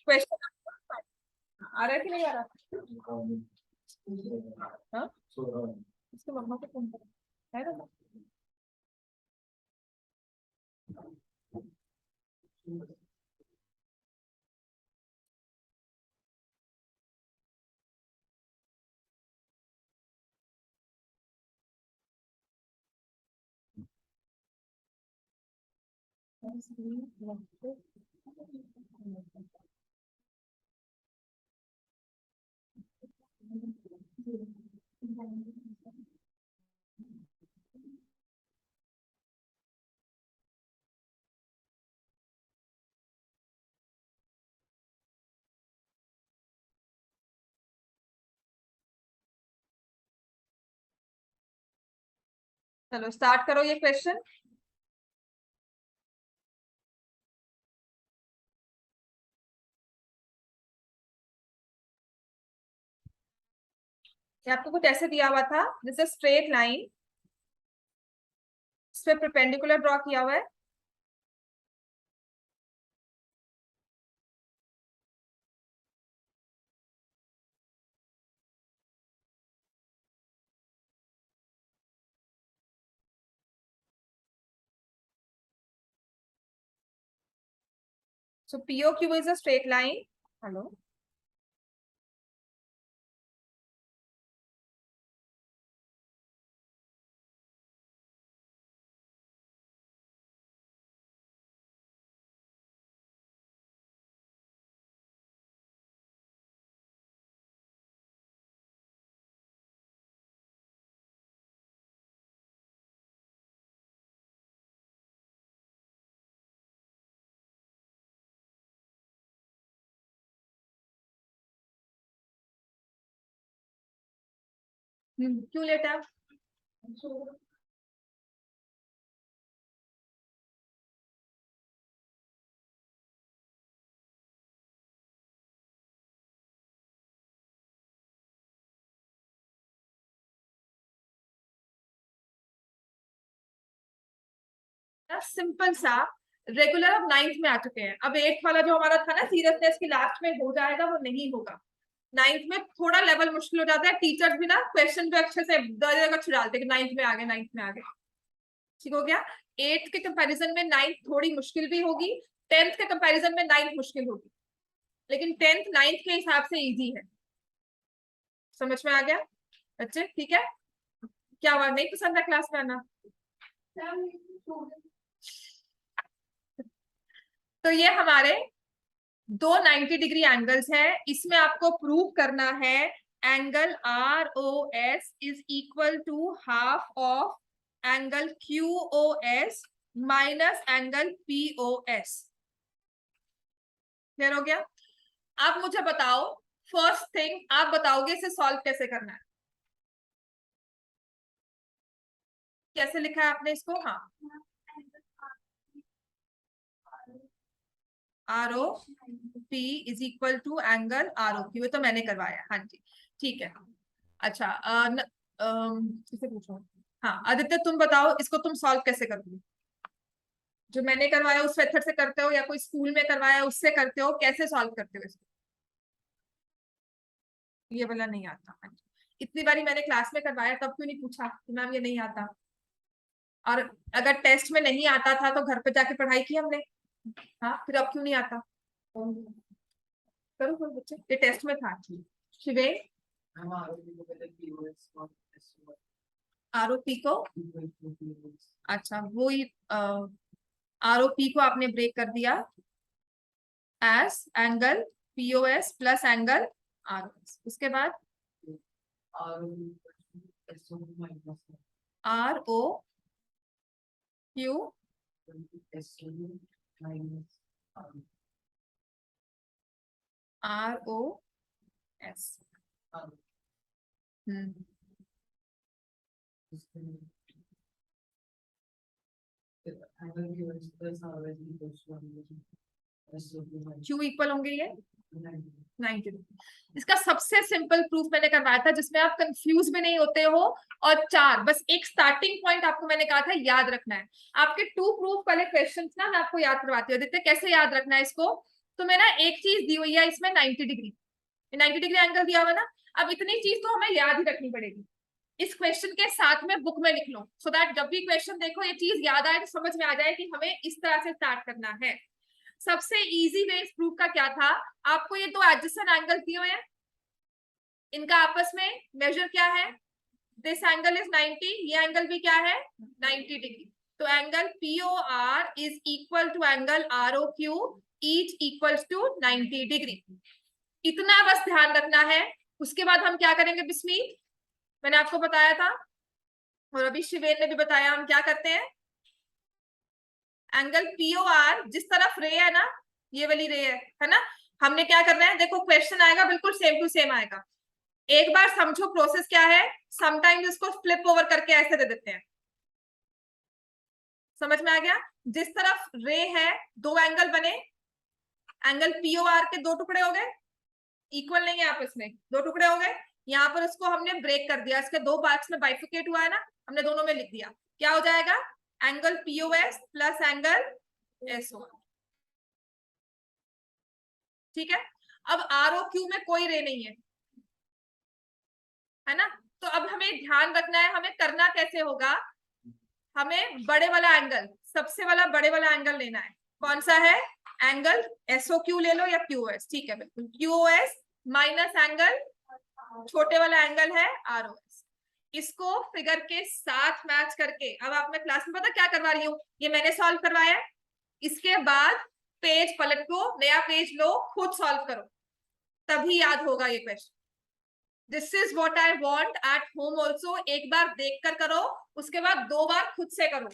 Question आ रहा है कि नहीं आ रहा? हाँ, इसके मम्मा को फोन करो, है ना? चलो स्टार्ट करो ये क्वेश्चन। ये आपको कुछ ऐसे दिया हुआ था, जैसे स्ट्रेट लाइन, इस पे परपेंडिकुलर ड्रॉ किया हुआ है। So POQ is a straight line. Hello. क्यों लेटा? सिंपल सा रेगुलर अब 9th में आ चुके हैं। अब 8th वाला जो हमारा था ना सीरियसनेस की लास्ट में हो जाएगा, वो नहीं होगा। 9th में थोड़ा लेवल मुश्किल हो जाता है, टीचर्स भी ना क्वेश्चन पे अच्छे से अच्छे डालते हैं कि 9th में आ गए, 9th में आ गए। ठीक हो गया। 8th के कंपैरिजन में 9th थोड़ी मुश्किल भी होगी, 10th के कंपैरिजन में 9th मुश्किल होगी, लेकिन 10th 9th के हिसाब से इजी है। समझ में आ गया बच्चे? ठीक है। क्या हुआ, नहीं पसंद है क्लास में आना? तो ये हमारे दो 90 डिग्री एंगल्स है। इसमें आपको प्रूव करना है angle ROS is equal to half of angle QOS minus angle POS। Clear हो गया? अब मुझे बताओ, फर्स्ट थिंग आप बताओगे इसे सॉल्व कैसे करना है। कैसे लिखा है आपने इसको? हाँ, ROP is equal to angle ROQ। तो मैंने करवाया, हाँ जी, ठीक है। अच्छा, किसे पूछो? हाँ आदित्य, तुम बताओ इसको तुम सॉल्व कैसे करोगे? जो मैंने करवाया उस मेथड से करते हो, या कोई स्कूल में करवाया उससे करते हो? कैसे सॉल्व करते हो इसको? ये वाला नहीं आता? हाँ जी। इतनी बारी मैंने क्लास में करवाया, तब क्यों नहीं पूछा कि मैम ये नहीं आता? और अगर टेस्ट में नहीं आता था तो घर पे जाके पढ़ाई की हमने। हाँ, फिर अब क्यों नहीं आता? करो करो बच्चे, ये टेस्ट में था। शिवे, ROP को, अच्छा वो ROP को आपने ब्रेक कर दिया S angle POS plus angle ROS। उसके बाद ROQ ROS। क्यों इक्वल होंगे ये? 90। इसका सबसे सिंपल प्रूफ मैंने करवाया था, जिसमें आप कंफ्यूज भी नहीं होते हो। और चार, बस एक स्टार्टिंग पॉइंट आपको मैंने कहा था याद रखना है। आपके 2 प्रूफ वाले क्वेश्चंस ना मैं आपको याद करवाती हूँ। आदित्य कैसे याद रखना है इसको? तुम्हें ना एक चीज दी हुई है इसमें 90 डिग्री, 90 डिग्री एंगल दिया हुआ ना। अब इतनी चीज तो हमें याद ही रखनी पड़ेगी, इस क्वेश्चन के साथ में बुक में लिख लो, सो दैट जब भी क्वेश्चन देखो ये चीज याद आए तो समझ में आ जाए कि हमें इस तरह से स्टार्ट करना है। सबसे इजी वे इस प्रूफ का क्या था, आपको ये दो एडजेसेंट एंगल दिए हुए हैं, इनका आपस में मेजर क्या है, दिस एंगल इज 90, ये एंगल भी क्या है 90 डिग्री। तो angle POR is equal to angle ROQ, each equals to 90 degree. इतना बस ध्यान रखना है। उसके बाद हम क्या करेंगे बिस्मी, मैंने आपको बताया था और अभी शिवेन ने भी बताया, हम क्या करते हैं, एंगल POR जिस तरफ रे है ना, ये वाली रे है ना, हमने क्या करना है, देखो क्वेश्चन आएगा बिल्कुल सेम टू सेम आएगा, एक बार समझो प्रोसेस क्या है। समटाइम्स इसको फ्लिप ओवर करके ऐसे दे देते हैं, समझ में आ गया, जिस तरफ रे है दो एंगल बने, एंगल POR के दो टुकड़े हो गए, इक्वल नहीं है आपस में, दो टुकड़े हो गए, यहाँ पर इसको हमने ब्रेक कर दिया, इसके दो पार्ट्स में बाइफिकेट हुआ है ना, हमने दोनों में लिख दिया, क्या हो जाएगा, angle POS plus angle SO। ठीक है, अब ROQ में कोई रे नहीं है ना, तो अब हमें ध्यान रखना है, हमें करना कैसे होगा, हमें बड़े वाला एंगल, सबसे वाला बड़े वाला एंगल लेना है, कौन सा है, एंगल SOQ ले लो या QOS, ठीक है बिल्कुल QOS माइनस एंगल छोटे वाला एंगल है ROS, इसको फिगर के साथ मैच करके, अब आप मैं क्लास में पता क्या करवा रही हूँ, ये मैंने सॉल्व करवाया है, इसके बाद पेज पलट को नया पेज लो, खुद सॉल्व करो, तभी याद होगा ये question. This is what I want at home also, एक बार देख कर करो, उसके बाद दो बार खुद से करो।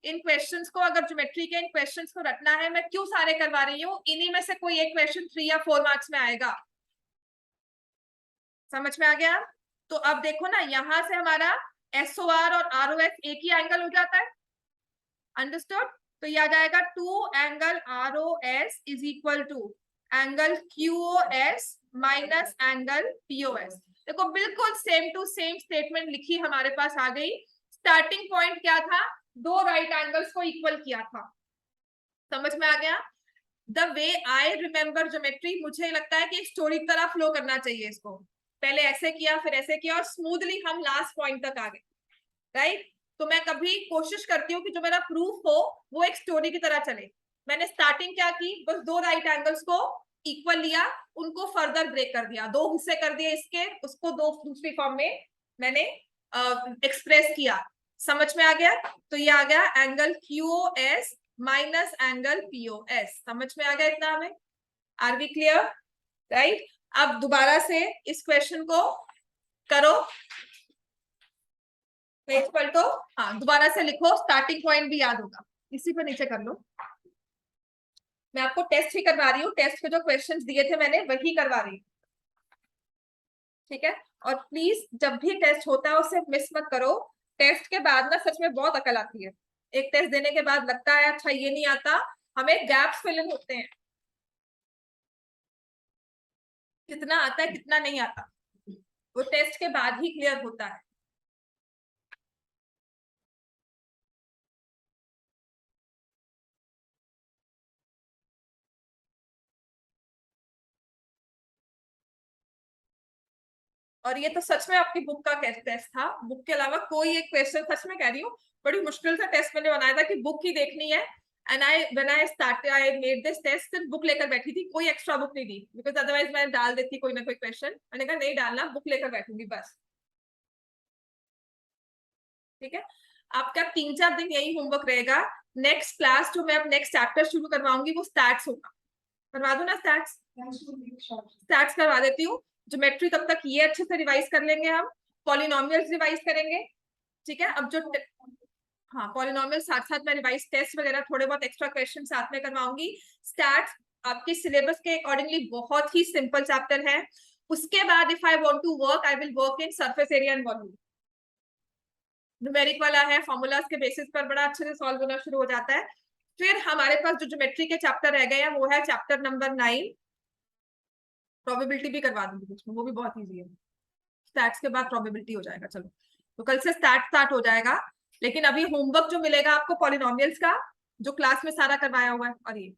इन क्वेश्चंस को, अगर ज्योमेट्री के इन क्वेश्चंस को रटना है, मैं क्यों सारे करवा रही हूँ, इन्हीं में से कोई एक क्वेश्चन 3 या 4 मार्क्स में आएगा, समझ में आ गया। तो अब देखो ना, यहां से हमारा SOR और ROS एक ही एंगल हो जाता है, अंडरस्टूड, तो ये आ जाएगा 2 angle ROS is equal to angle QOS minus angle POS। देखो बिल्कुल सेम टू सेम स्टेटमेंट लिखी हमारे पास आ गई, स्टार्टिंग पॉइंट क्या था, दो राइट एंगल्स को इक्वल किया था, समझ में आ गया। The way I remember geometry, मुझे लगता है कि स्टोरी की तरह फ्लो करना चाहिए इसको, पहले ऐसे किया फिर ऐसे किया और स्मूथली हम लास्ट पॉइंट तक आ गए, राइट। तो मैं कभी कोशिश करती हूँ कि जो मेरा प्रूफ हो वो एक स्टोरी की तरह चले। मैंने स्टार्टिंग क्या की, बस दो राइट एंगल्स को इक्वल लिया, उनको फर्दर ब्रेक कर दिया, दो हिस्से कर दिए इसके, उसको दो दूसरी फॉर्म में मैंने एक्सप्रेस किया, समझ में आ गया। तो ये आ गया angle QOS minus angle POS, समझ में आ गया इतना हमें, आर वी क्लियर, राइट। अब दोबारा से इस क्वेश्चन को करो, पेज पलटो, हाँ दोबारा से लिखो, स्टार्टिंग पॉइंट भी याद होगा, इसी पे नीचे कर लो। मैं आपको टेस्ट ही करवा रही हूँ, टेस्ट पे जो क्वेश्चंस दिए थे मैंने वही करवा रही हूँ, ठीक है। और प्लीज जब भी टेस्ट होता है उसे मिस मत करो, टेस्ट के बाद ना सच में बहुत अकल आती है, एक टेस्ट देने के बाद लगता है अच्छा ये नहीं आता, हमें गैप्स फिल इन होते हैं, कितना आता है कितना नहीं आता, वो टेस्ट के बाद ही क्लियर होता है। और ये तो सच में आपकी बुक का टेस्ट था, बुक के अलावा कोई एक क्वेश्चन, सच में कह रही हूँ बड़ी मुश्किल से टेस्ट मैंने बनाया था कि बुक ही देखनी है, and I when I started I made this test, सिर्फ बुक लेकर बैठी थी, कोई एक्स्ट्रा बुक नहीं दी, बिकॉज अदरवाइज मैं डाल देती कोई ना कोई क्वेश्चन, मैंने कहा नहीं डालना, बुक लेकर बैठूंगी बस, ठीक है। आपका 3-4 दिन यही होमवर्क रहेगा, नेक्स्ट क्लास जो मैं अब नेक्स्ट चैप्टर शुरू करवाऊंगी वो स्टैट्स होगा, करवा दो ना स्टैट्स, स्टैट्स करवा देती हूँ। ज्योमेट्री तब तक ये अच्छे से रिवाइज कर लेंगे हम, पॉलिनोमियल्स रिवाइज करेंगे, ठीक है। अब जो हाँ पॉलिनोमियल साथ साथ मैं रिवाइज टेस्ट वगैरह थोड़े बहुत एक्स्ट्रा क्वेश्चन साथ में करवाऊंगी। स्टैट्स आपके सिलेबस के अकॉर्डिंगली बहुत ही सिंपल चैप्टर है। उसके बाद if I want to work I will work in surface area and volume, numeric वाला है, फॉर्मूलाज के बेसिस पर बड़ा अच्छे से सॉल्व होना शुरू हो जाता है। फिर हमारे पास जो ज्योमेट्री के चैप्टर रह गए हैं वो है चैप्टर नंबर 9, प्रोबेबिलिटी भी करवा दूंगी बीच में, वो भी बहुत ईजी है, स्टैट्स के बाद प्रोबेबिलिटी हो जाएगा। चलो तो कल से स्टार्ट हो जाएगा, लेकिन अभी होमवर्क जो मिलेगा आपको पॉलिनोमियल्स का, जो क्लास में सारा करवाया हुआ है, और ये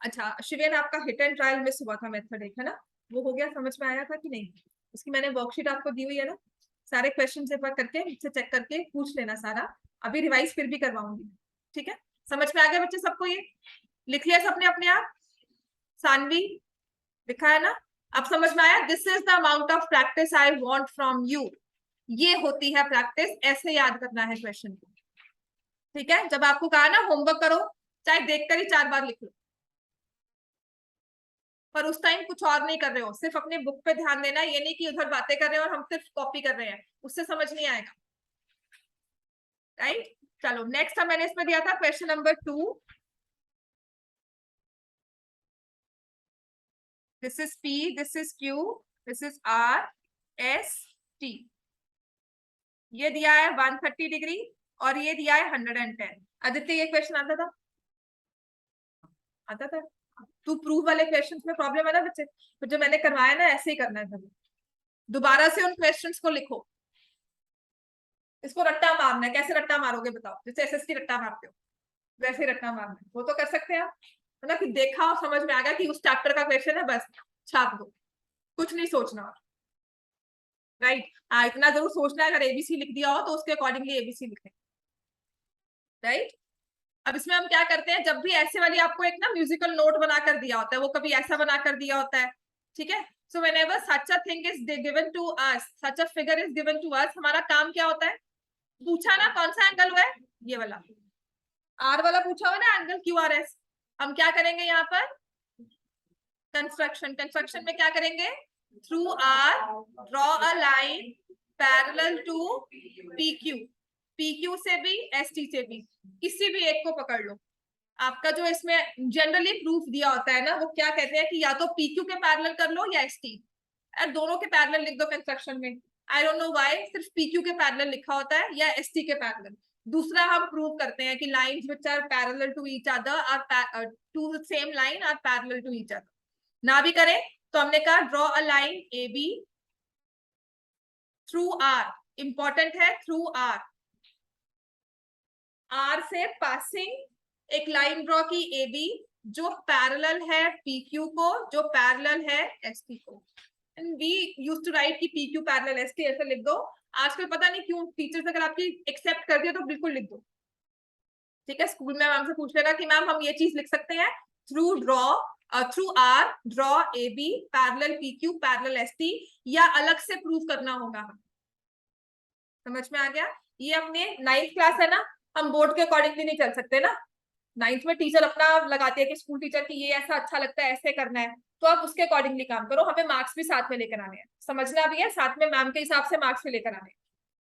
अच्छा शिवेन, आपका हिट एंड ट्रायल मिस हुआ था मेथड एक, है ना? वो हो गया, समझ में आया था कि नहीं? उसकी मैंने वर्कशीट आपको दी हुई है ना, सारे क्वेश्चन एक बार करके मुझसे चेक करके पूछ लेना सारा। अभी रिवाइज फिर भी करवाऊंगी, ठीक है? समझ में आ गया बच्चे सबको? ये लिख लिया सबने अपने आप? सानवी लिखा है ना? अब समझ में आया? This is the amount of practice I want from you. ये होती है प्रैक्टिस, ऐसे याद करना है क्वेश्चन को, ठीक है? जब आपको कहा ना होमवर्क करो, चाहे देखकर ही 4 बार लिख लो, पर उस टाइम कुछ और नहीं कर रहे हो, सिर्फ अपने बुक पे ध्यान देना। ये नहीं कि उधर बातें कर रहे हो और हम सिर्फ कॉपी कर रहे हैं, उससे समझ नहीं आएगा, राइट? चलो नेक्स्ट मैंने इसमें दिया था question number 2। This is P, this is Q, this is R, S, T। ये दिया है 130 डिग्री और ये दिया है 110। आदित्य ये क्वेश्चन आता था? आता था? तू प्रूफ वाले क्वेश्चंस में प्रॉब्लम है ना बच्चे, तो जो मैंने करवाया ना ऐसे ही करना है सभी। दोबारा से उन क्वेश्चंस को लिखो। इसको रट्टा मारना है। कैसे रट्टा मारोगे बताओ? जैसे एसएसटी रट्टा मारते हो वैसे रट्टा मारना है। वो तो कर सकते हैं आप, है ना? कि देखा और समझ में आ गया कि उस चैप्टर का क्वेश्चन है, बस छाप दो, कुछ नहीं सोचना और, राइट? हाँ, इतना जरूर सोचना है, अगर एबीसी लिख दिया हो तो उसके अकॉर्डिंगली एबीसी लिखें, राइट? अब इसमें हम क्या करते हैं, जब भी ऐसे वाली आपको एक ना म्यूजिकल नोट बना कर दिया होता है, वो कभी ऐसा बना कर दिया होता है, ठीक है? So whenever such a thing is given to us, such a figure is given to us, हमारा काम क्या होता है? पूछा ना कौन सा एंगल हुआ है, ये वाला आर वाला पूछा हुआ ना, एंगल क्यू आर एस। हम क्या करेंगे यहाँ पर? कंस्ट्रक्शन। कंस्ट्रक्शन में क्या करेंगे? Through R draw a line parallel to P Q. P Q से भी एस टी से भी, किसी भी एक को पकड़ लो। आपका जो इसमें जनरली प्रूफ दिया होता है ना, वो क्या कहते हैं कि या तो पी क्यू के पैरेलल कर लो या एस टी। दोनों के पैरेलल लिख दो कंस्ट्रक्शन में। आई डोंट नो व्हाई सिर्फ पी क्यू के पैरेलल लिखा होता है या एस टी के पैरेलल। दूसरा हम प्रूव करते हैं कि lines which are parallel to each other are to same line are parallel to each other. ना भी करें तो हमने कहा draw a line A B through R. Important है थ्रू आर। आर से पासिंग एक लाइन ड्रॉ की ए बी, जो पैरेलल है पी क्यू को, जो पैरेलल है एस टी को। And we use to write की P Q parallel S T, ऐसे लिख दो। आजकल पता नहीं क्यों टीचर्स अगर आपकी एक्सेप्ट कर दिया तो बिल्कुल लिख दो, ठीक है? स्कूल में मैम से पूछ लेना कि मैम हम ये चीज लिख सकते हैं, through draw through R draw A B parallel P Q parallel S T, या अलग से प्रूव करना होगा। समझ में आ गया? ये अपने 9th क्लास है ना, हम बोर्ड के अकॉर्डिंगली नहीं चल सकते ना। 9th में टीचर अपना लगाती है कि स्कूल टीचर की ये ऐसा अच्छा लगता है, ऐसे करना है, तो आप उसके अकॉर्डिंगली काम करो। हमें मार्क्स भी साथ में लेकर आने हैं, समझना भी है, साथ में मैम के हिसाब से मार्क्स भी लेकर आने हैं,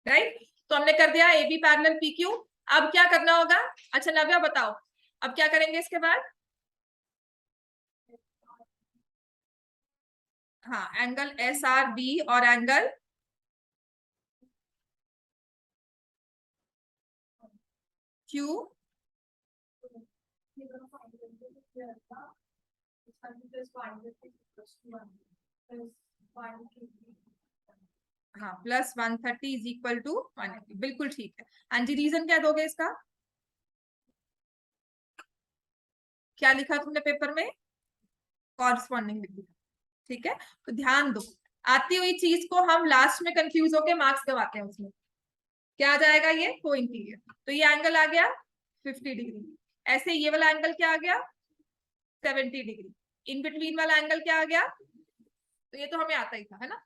राइट? तो हमने कर दिया A B parallel P Q. अब क्या करना होगा? अच्छा नव्या बताओ, अब क्या करेंगे इसके बाद? हाँ, एंगल एस आर बी और एंगल क्यू। हाँ, प्लस 130 इज इक्वल टू 180, बिल्कुल ठीक है। हाँ जी, रीजन क्या दोगे इसका? क्या लिखा तुमने पेपर में? कॉरस्पॉन्डिंग लिखी, ठीक है? तो ध्यान दो, आती हुई चीज को हम लास्ट में कंफ्यूज होके मार्क्स गवाते हैं उसमें। क्या आ जाएगा? ये को इंटीरियर। तो ये एंगल आ गया 50 डिग्री। ऐसे ये वाला एंगल क्या आ गया? 70 डिग्री। इन बिटवीन वाला एंगल क्या आ गया? तो ये तो हमें आता ही था, है ना?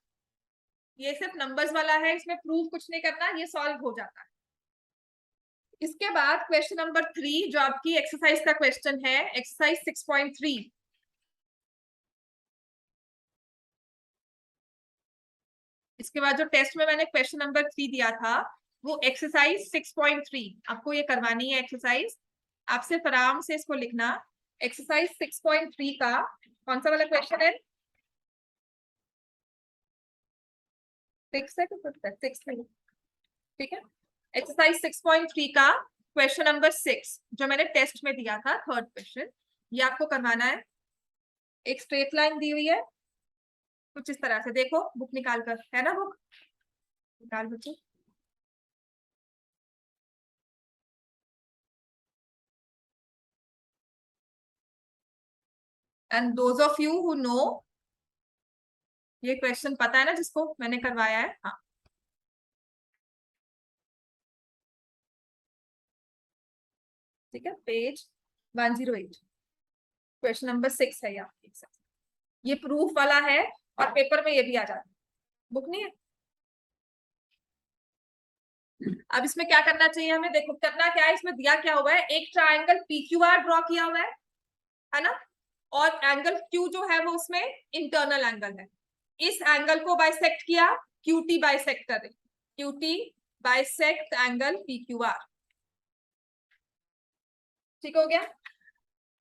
ये सिर्फ नंबर्स वाला है, इसमें प्रूफ कुछ नहीं करना, ये सॉल्व हो जाता है। इसके बाद क्वेश्चन नंबर 3 जो आपकी एक्सरसाइज का क्वेश्चन है, एक्सरसाइज 6.3। इसके बाद जो टेस्ट में मैंने क्वेश्चन नंबर 3 दिया था, वो एक्सरसाइज 6.3 आपको ये करवानी है एक्सरसाइज। आप सिर्फ आराम से इसको लिखना। एक्सरसाइज 6.3 का कौन सा वाला क्वेश्चन है? 6 है तो 6 है, ठीक है? एक्सरसाइज 6.3 का क्वेश्चन नंबर 6 जो मैंने टेस्ट में दिया था, थर्ड क्वेश्चन, ये आपको करवाना है। एक स्ट्रेट लाइन दी हुई है कुछ इस तरह से, देखो बुक निकाल कर, है ना? बुक निकाल बच्चे। And those of you who know, ये क्वेश्चन पता है ना जिसको मैंने करवाया है, हाँ ठीक है, पेज 108, क्वेश्चन नंबर 6 है ये, आप देख सकते हैं। ये प्रूफ वाला है और पेपर में ये भी आ जाता है, बुक नहीं है। अब इसमें क्या करना चाहिए हमें, देखो करना क्या है, इसमें दिया क्या हुआ है, एक ट्राइंगल PQR ड्रॉ किया हुआ है ना, और एंगल Q जो है वो उसमें इंटरनल एंगल है, इस एंगल को बाइसेक्ट किया, QT बाइसेक्ट कर रही, QT बाइसेक्ट एंगल PQR, ठीक हो गया।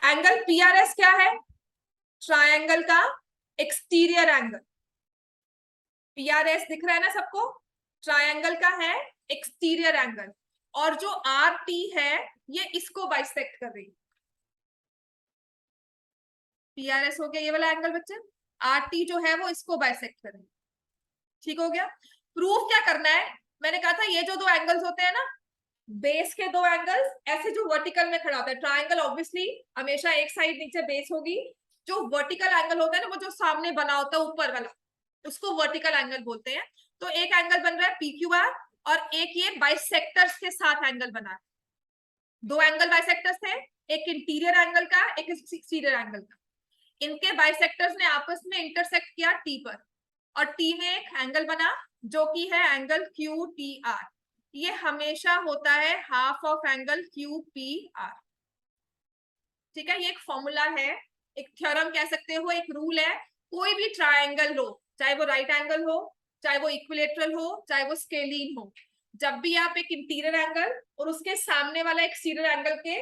एंगल PRS क्या है, ट्राइंगल का एक्सटीरियर एंगल, PRS दिख रहा है ना सबको, ट्राइंगल का है एक्सटीरियर एंगल, और जो RT है ये इसको बाइसेक्ट कर रही है, PRS हो गया ये वाला एंगल बच्चे, RT जो है वो इसको बाइसेक्ट कर रही है, ठीक हो गया। प्रूफ क्या करना है, मैंने कहा था ये जो दो एंगल्स होते हैं ना, बेस के दो एंगल्स, ऐसे जो वर्टिकल में खड़ा होता है, ट्राइंगल ऑब्वियसली हमेशा एक साइड नीचे बेस होगी, जो वर्टिकल एंगल होता है ना वो जो सामने बना होता है ऊपर वाला, उसको वर्टिकल एंगल बोलते हैं। तो एक एंगल बन रहा है PQR, और एक ये बाइसेक्टर्स के साथ एंगल बना है, दो एंगल बाइसेक्टर्स थे, एक इंटीरियर एंगल का, एक एक्सटीरियर एंगल का, इनके बाइसेक्टर्स ने आपस में इंटरसेक्ट किया T पर, और T में एक एंगल बना जो कि है एंगल QTR, ये हमेशा होता है हाफ ऑफ एंगल QPR, ठीक है। ये एक फॉर्मूला है, एक थ्योरम कह सकते हो, एक रूल है, कोई भी ट्राइंगल हो, चाहे वो राइट एंगल हो, चाहे वो इक्विलेटरल हो, चाहे वो स्केलीन हो, जब भी आप एक इंटीरियर एंगल और उसके सामने वाला एक्सटीरियर एंगल के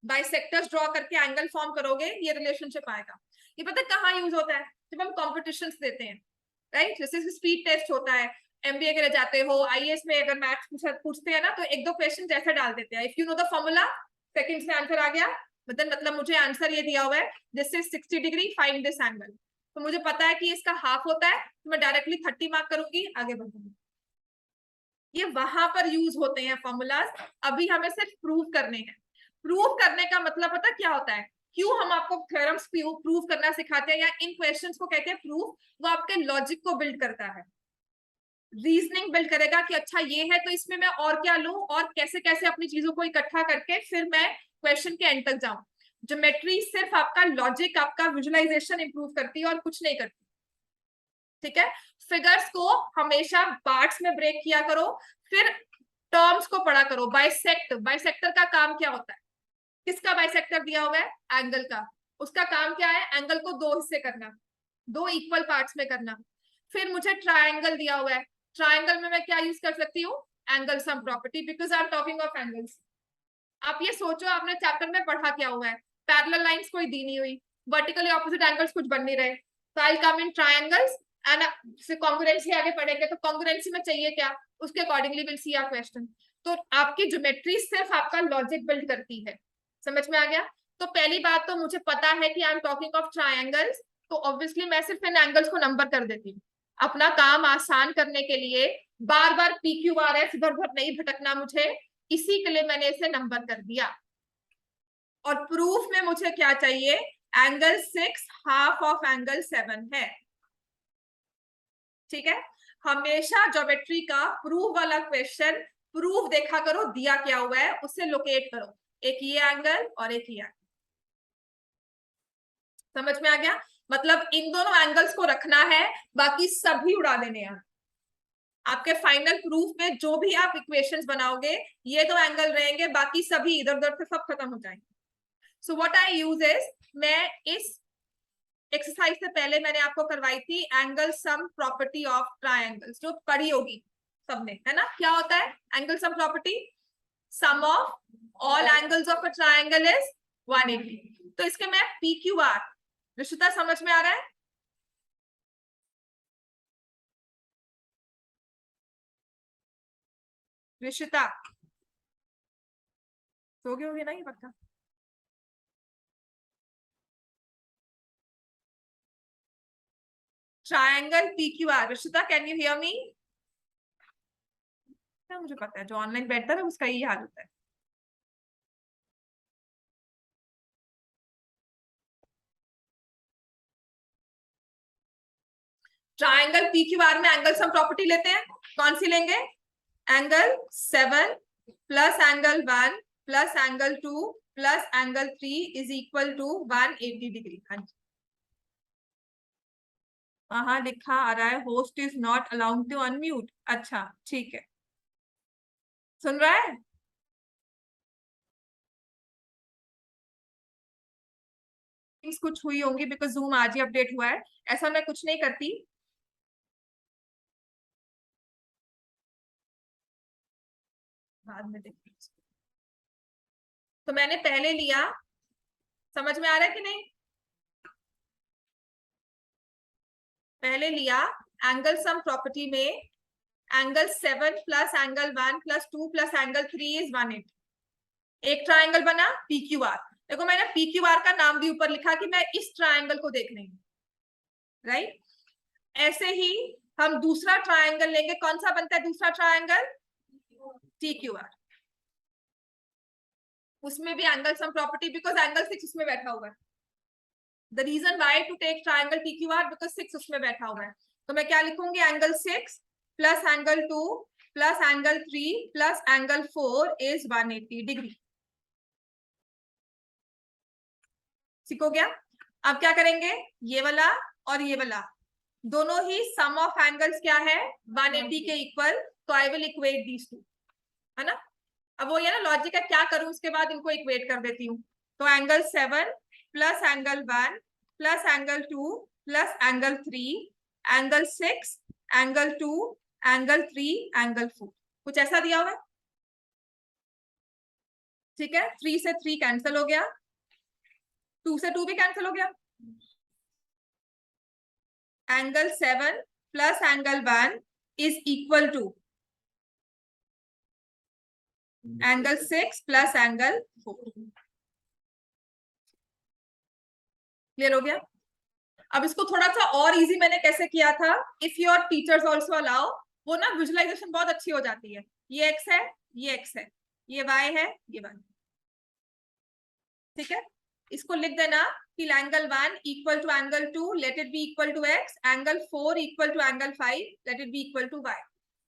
बाइसेक्टर्स ड्रॉ करके एंगल फॉर्म करोगे, ये रिलेशनशिप आएगा। ये पता है कहाँ यूज होता है, जब हम कॉम्पिटिशन्स देते हैं, राइट, जैसे स्पीड टेस्ट होता है, MBA के लिए जाते हो, IAS में अगर मैथ्स पूछते हैं ना, तो एक दो क्वेश्चन जैसे डाल देते हैं, if you know the formula, seconds में आंसर आ गया, मतलब मुझे आंसर ये दिया हुआ है, this is 60 degree, find this angle, तो मुझे पता है कि इसका हाफ होता है, तो मैं डायरेक्टली 30 मार्क करूंगी, आगे बढ़ूंगी। ये वहां पर यूज होते हैं फॉर्मूलाज, अभी हमें सिर्फ प्रूव करने हैं। प्रूव करने का मतलब पता क्या होता है, क्यों हम आपको थ्योरम्स प्रूव करना सिखाते हैं, या इन क्वेश्चंस को कहते हैं प्रूफ, वो आपके लॉजिक को बिल्ड करता है, रीजनिंग बिल्ड करेगा कि अच्छा ये है तो इसमें मैं और क्या लूं, और कैसे कैसे अपनी चीजों को इकट्ठा करके फिर मैं क्वेश्चन के एंड तक जाऊं। ज्योमेट्री सिर्फ आपका लॉजिक, आपका विजुअलाइजेशन इंप्रूव करती है और कुछ नहीं करती, ठीक है। फिगर्स को हमेशा पार्ट्स में ब्रेक किया करो, फिर टर्म्स को पढ़ा करो। बाइसेक्टर का काम क्या होता है, किसका बाइसेक्टर दिया हुआ है, एंगल का, उसका काम क्या है, एंगल को दो हिस्से करना, दो इक्वल पार्ट्स में करना। फिर मुझे ट्राइंगल दिया हुआ है, ट्राइंगल में मैं क्या यूज कर सकती हूँ, angle sum property, because I am talking of angles. आप ये सोचो आपने चैप्टर में पढ़ा क्या हुआ है, पैरेलल लाइंस कोई दी नहीं हुई, वर्टिकली ऑपोजिट एंगल्स कुछ बन नहीं रहे, तो I come in triangles and congruency आगे पढ़ेंगे, तो कॉन्ग्रुएंसी में चाहिए क्या, उसके accordingly will see our question. तो आपकी ज्योमेट्री सिर्फ आपका लॉजिक बिल्ड करती है, समझ में आ गया। तो पहली बात तो मुझे पता है कि I am talking of triangles, तो ऑब्वियसली मैं सिर्फ इन एंगल्स को नंबर कर देती हूँ, अपना काम आसान करने के लिए, बार बार PQRS इधर उधर नहीं भटकना मुझे, इसी के लिए मैंने इसे नंबर कर दिया। और प्रूफ में मुझे क्या चाहिए, एंगल 6 हाफ ऑफ एंगल 7 है, ठीक है। हमेशा ज्योमेट्री का प्रूफ वाला क्वेश्चन, प्रूफ देखा करो दिया क्या हुआ है, उससे लोकेट करो, एक ये एंगल और एक ये एंगल, समझ में आ गया। मतलब इन दोनों एंगल्स को रखना है, बाकी सभी उड़ा देने हैं। आपके फाइनल प्रूफ में जो भी आप इक्वेशंस बनाओगे, ये दो एंगल रहेंगे, बाकी सभी इधर उधर से सब खत्म हो जाएंगे। So what I use is, मैं इस एक्सरसाइज से पहले मैंने आपको करवाई थी angle sum property of triangles, जो पढ़ी होगी सबने, है ना। क्या होता है angle sum property, sum of all angles of a triangle is 180। तो इसके मैं PQR, रिश्ता समझ में आ रहा है, रिश्ता सो गए होगे ना ये पक्का। ट्राइंगल PQR, रिश्ता कैन यू हियर मी, मुझे पता है जो ऑनलाइन बैठता है उसका यही हाल होता है। ट्राइंगल पी क्यू आर में एंगल सम प्रॉपर्टी लेते हैं, कौन सी लेंगे? Angle 7 plus angle 1 plus angle 2 plus angle 3 is equal to 180 degree. हाँ जी, हाँ लिखा आ रहा है, host is not allowed to unmute. अच्छा ठीक है, सुन रहा है? कुछ हुई होंगी बिकॉज जूम आज ही अपडेट हुआ है, ऐसा मैं कुछ नहीं करती। बाद में देखती हूँ। तो मैंने पहले लिया, समझ में आ रहा है कि नहीं? पहले लिया एंगल सम प्रॉपर्टी में angle 7 plus angle 1 plus 2 plus angle 3 is 180। एक ट्राइंगल बना पी क्यू आर। देखो मैंने पी क्यू आर का नाम भी ऊपर लिखा कि मैं इस ट्राइंगल को देख रही हूँ, राइट? ऐसे ही हम दूसरा ट्राइंगल लेंगे, कौन सा बनता है दूसरा ट्राइंगल? T Q R. उसमें भी angle sum property, because angle 6 उसमें बैठा हुआ है। The reason why to take triangle P Q R, because 6 उसमें बैठा हुआ है। तो मैं क्या लिखूंगी? Angle 6 plus angle 2 plus angle 3 plus angle 4 is 180 degree. ठीक हो गया? अब क्या करेंगे? ये वाला और ये वाला दोनों ही सम ऑफ एंगल्स क्या है? 180 के इक्वल। तो I will equate these two, है ना? अब वो ये ना लॉजिक है, क्या करूं उसके बाद इनको इक्वेट कर देती हूँ। तो angle 7 plus angle 1 plus angle 2 plus angle 3 angle 6 angle 2 angle 3 angle 4, कुछ ऐसा दिया हुआ है। ठीक है, 3 से 3 कैंसिल हो गया, 2 से 2 भी कैंसिल हो गया। Angle 7 plus angle 1 is equal to angle 6 plus angle 4। Clear हो गया? अब इसको थोड़ा सा और इजी मैंने कैसे किया था, if your teachers also allow, वो ना विजुअलाइजेशन बहुत अच्छी हो जाती है। ये एक्स है, ये एक्स है, ये वाई है, ये वाई। ठीक है, इसको लिख देना कि angle 1 equal to angle 2 let it be equal to x, angle 4 equal to angle 5 let it be equal to y.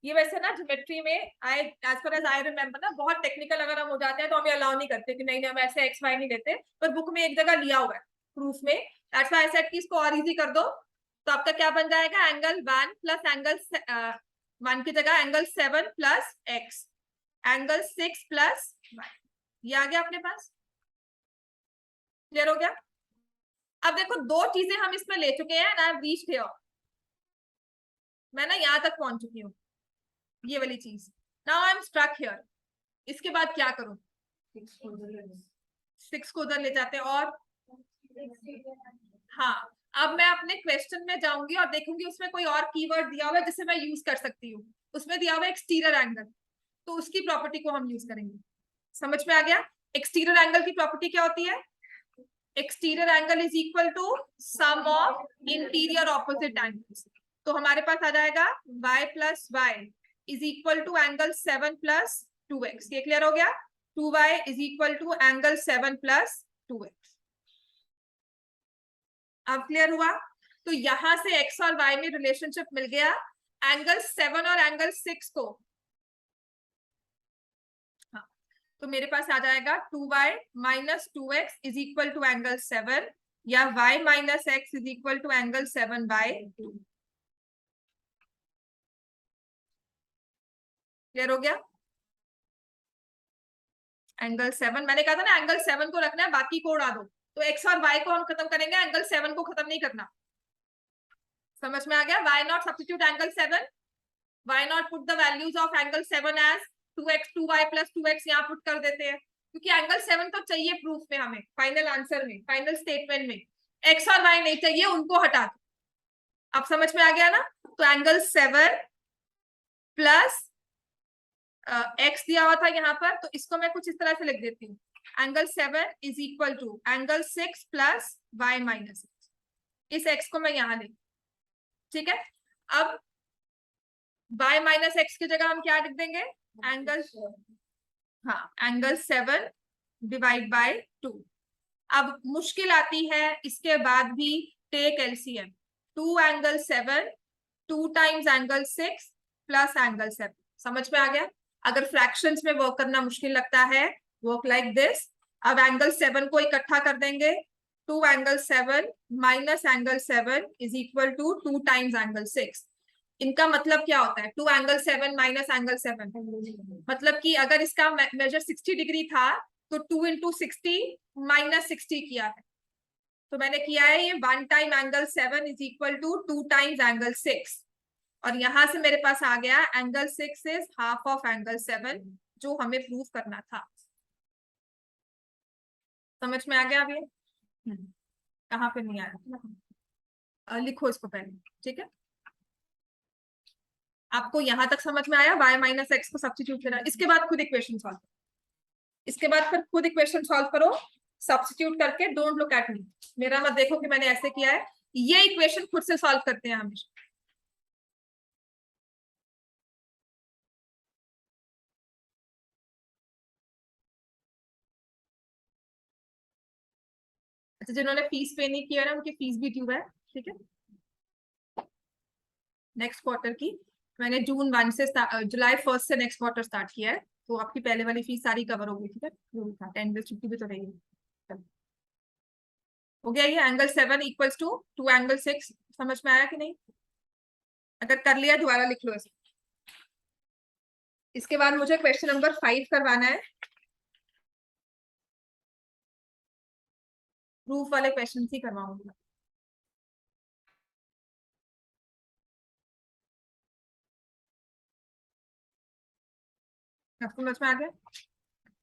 ये वैसे ना ज्योमेट्री में I as far as I remember ना बहुत टेक्निकल अगर हम हो जाते हैं तो हमें अलाउ नहीं करते कि नहीं नहीं हम ऐसे एक्स वाई नहीं लेते, पर बुक में एक जगह लिया हुआ है प्रूफ में। दैट्स व्हाई आई सेड कि इसको और इजी कर दो। तो आपका क्या बन जाएगा? एंगल 1 प्लस एंगल 1 की जगह angle 7 plus x, angle 6 plus y. ये आ गया अपने पास। क्लियर हो गया? अब देखो दो चीजें हम इसमें ले चुके हैं ना, रीच्ड हियर। मैं ना यहां तक पहुंच चुकी हूँ, ये वाली चीज। Now I am struck here. इसके बाद क्या करूं? 6 को उधर ले जाते हैं और हाँ, अब मैं अपने क्वेश्चन में जाऊंगी और देखूंगी उसमें कोई और कीवर्ड दिया हुआ है जिसे मैं यूज कर सकती हूँ। उसमें दिया हुआ है एक्सटीरियर एंगल, तो उसकी प्रॉपर्टी को हम यूज करेंगे। समझ में आ गया? एक्सटीरियर एंगल की प्रॉपर्टी क्या होती है? Exterior angle is equal to sum of interior opposite angles. तो हमारे पास आ जाएगा y plus y is equal to angle 7 plus 2x। ये क्लियर हो गया? 2y is equal to angle 7 plus 2x। अब क्लियर हुआ? तो यहां से x और y में रिलेशनशिप मिल गया। एंगल 7 और एंगल 6 को, हाँ, तो मेरे पास आ जाएगा 2y minus 2x is equal to angle 7 या y minus x is equal to angle 7/2। Clear हो गया? एंगल 7 मैंने कहा था ना, एंगल 7 को रखना है, बाकी को उड़ा दो। तो x और y को हम खत्म करेंगे, एंगल 7 को खत्म नहीं करना। समझ में आ गया? y not substitute angle 7, y not put the values of angle 7 as 2x 2y plus 2x यहाँ पुट कर देते हैं, क्योंकि एंगल 7 तो चाहिए प्रूफ में, हमें फाइनल आंसर में, फाइनल स्टेटमेंट में। x और y नहीं चाहिए, उनको हटा दो। अब समझ में आ गया ना? तो एंगल 7 प्लस x दिया हुआ था यहाँ पर, तो इसको मैं कुछ इस तरह से लिख देती हूँ। Angle 7 is equal to angle 6 plus y minus, इस x को मैं यहाँ लिख। ठीक है, अब y माइनस x की जगह हम क्या लिख देंगे? एंगल, हाँ, एंगल 7 डिवाइड बाय 2। अब मुश्किल आती है इसके बाद भी, take LCM. 2 angle 7 2 times angle 6 plus angle 7। समझ में आ गया? अगर फ्रैक्शंस में वर्क करना मुश्किल लगता है, वर्क लाइक दिस। अब एंगल 7 को इकट्ठा कर देंगे। 2 angle 7 minus angle 7 is equal to 2 times angle 6। इनका मतलब क्या होता है? 2 एंगल 7 माइनस एंगल 7, मतलब कि अगर इसका मेजर 60 डिग्री था तो 2 इंटू 60 माइनस 60 किया है। तो मैंने किया है ये 1 time angle 7 is equal to 2 times angle 6, और यहां से मेरे पास आ गया angle 6 is half of angle 7, जो हमें प्रूव करना था। समझ में आ गया? अब ये कहाँ पे नहीं आया, लिखो इसको पहले, ठीक है? आपको यहां तक समझ में आया? y माइनस एक्स को सब्स्टिट्यूट करना। इसके बाद खुद इक्वेशन सॉल्व, इसके बाद फिर खुद इक्वेशन सॉल्व करो सब्स्टिट्यूट करके। डोंट लुक एट मी, मेरा मत देखो कि मैंने ऐसे किया है। ये इक्वेशन खुद से सॉल्व करते हैं हमेशा। अच्छा, जिन्होंने फीस पे नहीं किया ना, उनकी फीस भी ड्यू है, ठीक है? नेक्स्ट क्वार्टर की मैंने जून 1 से जुलाई 1 से नेक्स्ट क्वार्टर स्टार्ट किया है, तो आपकी पहले वाली फीस सारी कवर होगी, ठीक है? जो भी था 10 डेज छुट्टी भी तो रहेगी। हो गया ये एंगल 7 इक्वल्स टू 2 एंगल 6। समझ में आया कि नहीं? अगर कर लिया दोबारा लिख लो ऐसे। इसके बाद मुझे क्वेश्चन नंबर 5 करवाना है। प्रूफ वाले क्वेश्चन ही करवाऊंगी। आपको समझ में आ गया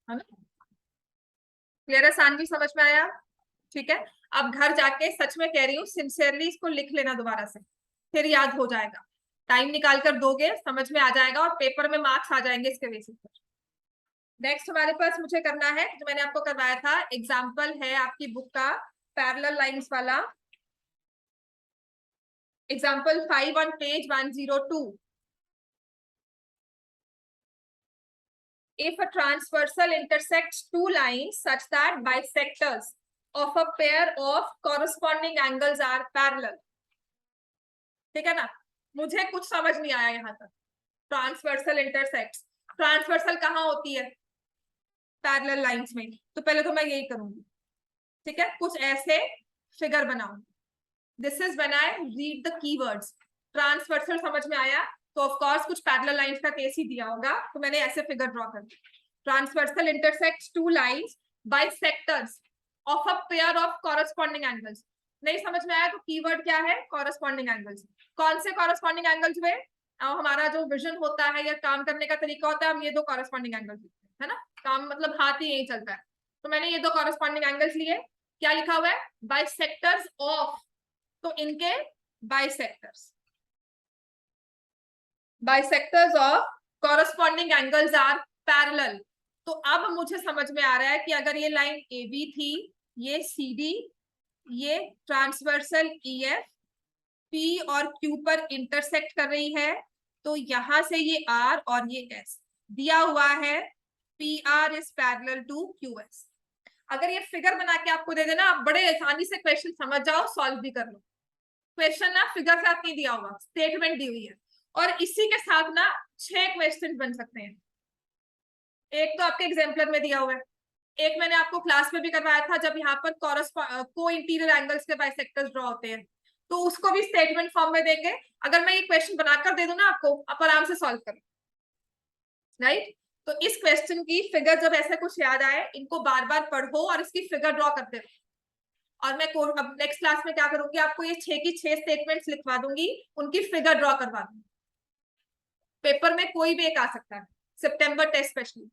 है ना? क्लियर है? सानवी समझ में आया? ठीक है। अब घर जाके सच में कह रही हूँ, सिंसियरली इसको लिख लेना दोबारा से, फिर याद हो जाएगा। टाइम निकाल कर दोगे समझ में आ जाएगा, और पेपर में मार्क्स आ जाएंगे इसके बेसिस पर। नेक्स्ट हमारे पास मुझे करना है, जो मैंने आपको करवाया था, एग्जाम्पल है आपकी बुक का पैरेलल लाइंस वाला। Example 5 on page 102। If a transversal intersects two lines such that bisectors of a pair of corresponding angles are parallel। ठीक है ना? मुझे कुछ समझ नहीं आया यहाँ तक। ट्रांसवर्सल इंटरसेक्ट्स, ट्रांसवर्सल कहाँ होती है? पैरेलल लाइंस में। तो पहले तो मैं यही करूंगी, ठीक है? कुछ ऐसे फिगर बनाऊंगी। This is when I read the keywords. Transversal समझ में आया तो ऑफ कोर्स कुछ पैरेलल लाइंस का केस ही दिया होगा, तो मैंने ऐसे फिगर ड्रॉ कर दिया। Transversal intersects two lines by sectors of a pair of corresponding angles. नहीं समझ में आया तो कीवर्ड क्या है? Corresponding angles. कौन से कॉरेस्पॉन्डिंग एंगल्स हुए? हमारा जो विजन होता है या काम करने का तरीका होता है, हम ये दो कॉरेस्पॉन्डिंग एंगल्स लिखते हैं, है ना? काम मतलब हाथ ही यही चलता है। तो मैंने ये दो कॉरेस्पॉन्डिंग एंगल्स लिए। क्या लिखा हुआ है? बाय सेक्टर्स ऑफ, तो इनके bisectors, bisectors of corresponding angles are parallel. तो अब मुझे समझ में आ रहा है कि अगर ये लाइन ए बी थी, ये सी डी, ये ट्रांसवर्सल ई एफ पी और क्यू पर इंटरसेक्ट कर रही है, तो यहां से ये आर और ये एस दिया हुआ है। P R is parallel to Q S. अगर ये फिगर बना के आपको दे देना, आप बड़े आसानी से क्वेश्चन समझ जाओ, सॉल्व भी कर लो। क्वेश्चन ना फिगर के साथ नहीं दिया हुआ, स्टेटमेंट दी हुई है, और इसी के साथ ना 6 क्वेश्चन बन सकते हैं। एक तो आपके एग्जाम्पलर में दिया हुआ है, एक मैंने आपको क्लास में भी करवाया था, जब यहाँ पर को इंटीरियर एंगल्स के बाइसेक्टर्स ड्रॉ होते हैं, तो उसको भी स्टेटमेंट फॉर्म में देंगे। अगर मैं ये क्वेश्चन बनाकर दे दूं ना आपको, आप आराम से सॉल्व करो, राइट? तो इस क्वेश्चन की फिगर जब ऐसे कुछ याद आए, इनको बार बार पढ़ो और इसकी फिगर ड्रॉ करते रहो। और मैं अब नेक्स्ट क्लास में क्या करूंगी, आपको ये 6 की 6 स्टेटमेंट्स लिखवा दूंगी, उनकी फिगर ड्रॉ करवा दूंगी। पेपर में कोई भी एक आ सकता है, सितंबर टेस्ट स्पेशली,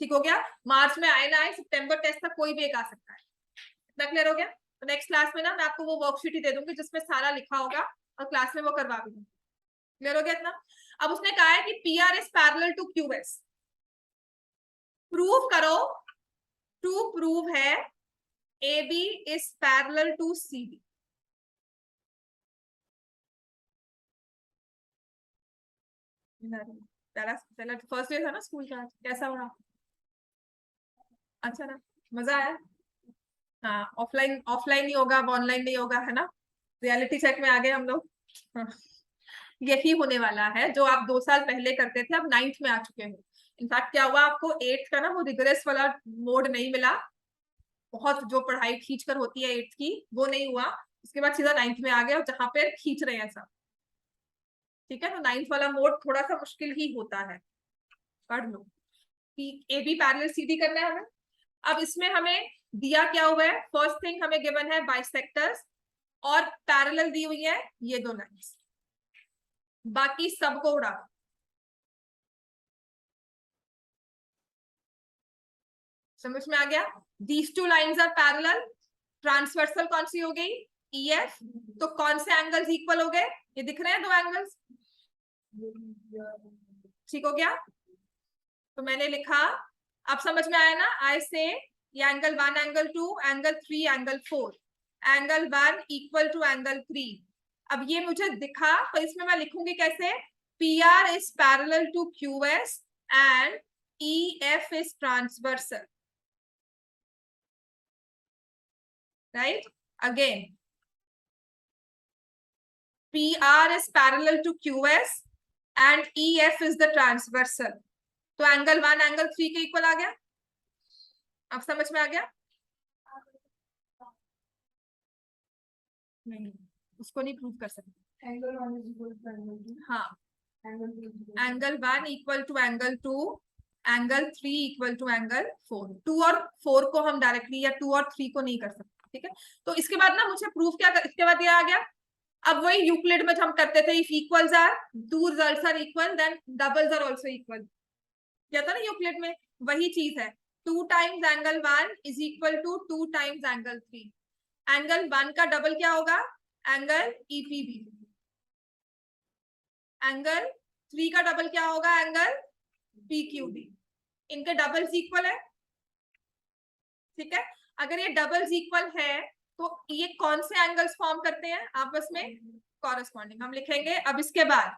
ठीक हो गया? मार्च में आए ना आए, सितंबर टेस्ट तक कोई भी एक आ सकता है। इतना क्लियर हो गया? तो नेक्स्ट क्लास में ना मैं आपको वो वर्कशीट ही दे दूंगी जिसमें सारा लिखा होगा, और क्लास में वो करवा भी दूंगी। क्लियर हो गया इतना? अब उसने कहा है कि P R is parallel to Q S. Prove करो। टू प्रूव है A B is parallel to C D. पहला पहला फर्स्ट डे था ना स्कूल का, कैसा हुआ? अच्छा ना? मजा आया? हाँ, ऑफलाइन ऑफलाइन नहीं होगा, अब ऑनलाइन नहीं होगा, है ना? रियलिटी चेक में आ गए हम लोग। हाँ। यही होने वाला है जो आप 2 साल पहले करते थे, अब 9th में आ चुके हो। इनफैक्ट क्या हुआ, आपको 8th का ना वो रिगरस वाला मोड नहीं मिला, बहुत जो पढ़ाई खींच कर होती है 8th की वो नहीं हुआ, उसके बाद सीधा 9th में आ गया जहां पे खींच रहे हैं सब। ठीक है, तो 9th वाला मोड थोड़ा सा मुश्किल ही होता है, पढ़ लो कि A B parallel C D करना है हमें। अब इसमें हमें दिया क्या हुआ है, फर्स्ट थिंग हमें गिवन है बाइसेक्टर्स और पैरेलल दी हुई है ये 2 लाइन्स, बाकी सबको उड़ा दो। समझ में आ गया, these 2 lines are parallel, transversal कौन सी हो गई, ई एफ, तो कौन से एंगल्स इक्वल हो गए, ये दिख रहे हैं 2 एंगल्स, ठीक हो गया। तो मैंने लिखा, अब समझ में आया ना, आई से ये angle 1 angle 2 angle 3 angle 4, angle 1 equal to angle 3। अब ये मुझे दिखा, तो इसमें मैं लिखूंगी कैसे, P R is parallel to Q S and E F is transversal, right. Again PR is parallel to QS and EF is the transversal, तो एंगल 1 एंगल 3 के इक्वल आ गया। अब समझ में आ गया, नहीं उसको नहीं प्रूव कर सकते, angle 1 is equal to angle 2, हाँ angle 1 equal to angle 2, angle 3 equal to angle 4, 2 और 4 को हम डायरेक्टली या 2 और 3 को नहीं कर सकते, ठीक है। तो इसके बाद ना मुझे प्रूफ क्या कर, इसके बाद ये आ गया, अब वही यूक्लिड में हम करते थे, if equals are, to results are equal, then doubles are also equal, क्या था ना यूक्लिड में, वही चीज है, 2 times angle 1 is equal to 2 times angle 3, angle 1 का डबल क्या होगा, एंगल ईपीबी, एंगल 3 का डबल क्या होगा, एंगल पीक्यूडी, इनके डबल्स इक्वल है, ठीक है। अगर ये डबल्स इक्वल है तो ये कौन से एंगल्स फॉर्म करते हैं आपस में, कॉरेस्पॉन्डिंग, हम लिखेंगे। अब इसके बाद